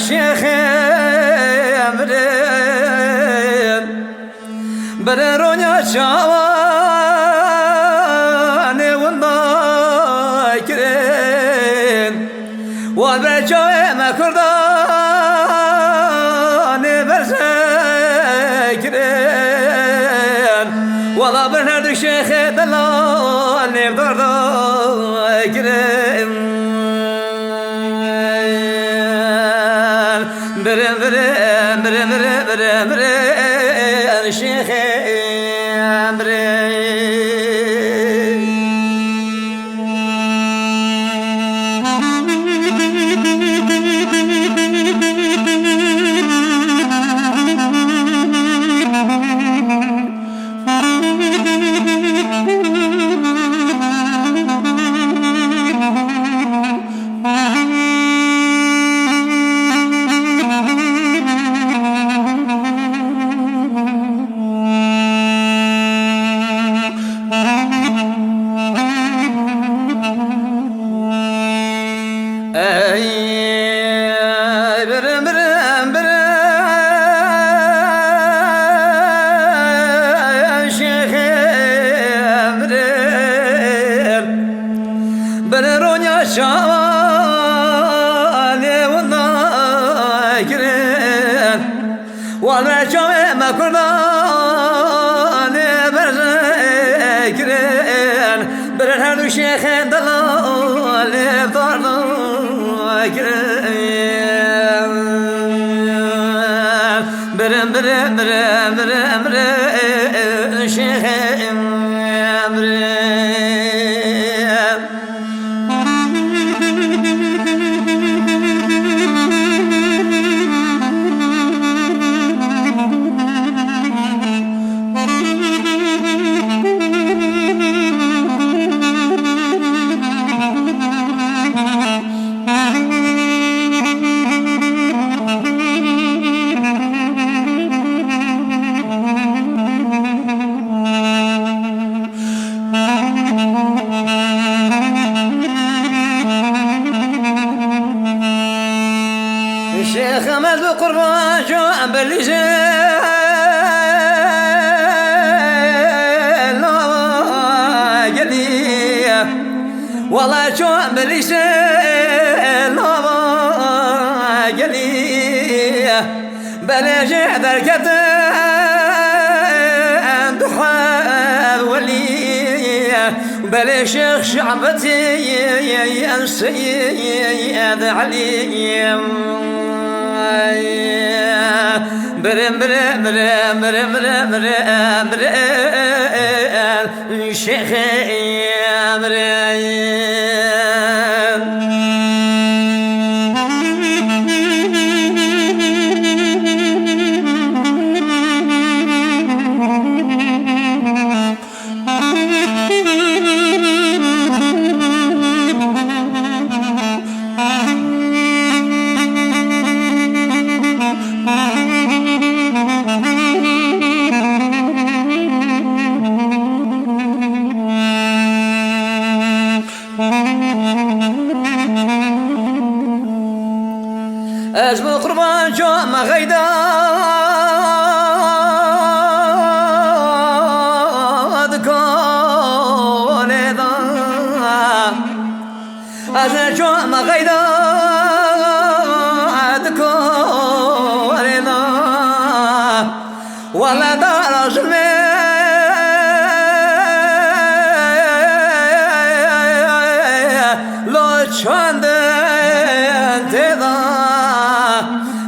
شيخ برونيا شواني والناكرين والبرجوي ما كرداني برسكرين والله بنهد شيخ دلالي بدرداكرين برم برم برم برم برم شيخ برم برم برم شيخ برم برونيا شواني والناكرين والبرجوي ما كرداني برسكرين برهدو شيخ دلالي بدرداكرين برم برم برم برم برم شيخ برم الشيخ أمد بقربان جو بالليل قليل والله جو بالليل قليل بلاش ذركت ضحى ولي بلاش شعبتي يا سيد علي برم برم برم برم برم برم برم شيخ برم اسمه قربان جو ما غيدا ذكوني ذا اسمه جو ما غيدا ذكوني ذا ولا دار ظلمي لو شاند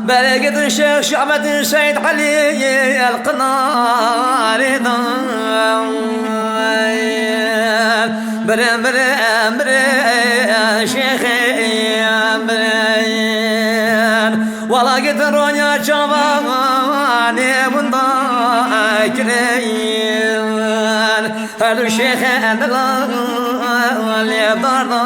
بلقيت الشيخ شعبة سيد علي القناري برم برم برم شيخ برم والله قلت رونيا شباني منذاكرين هذا الشيخ اللي برضه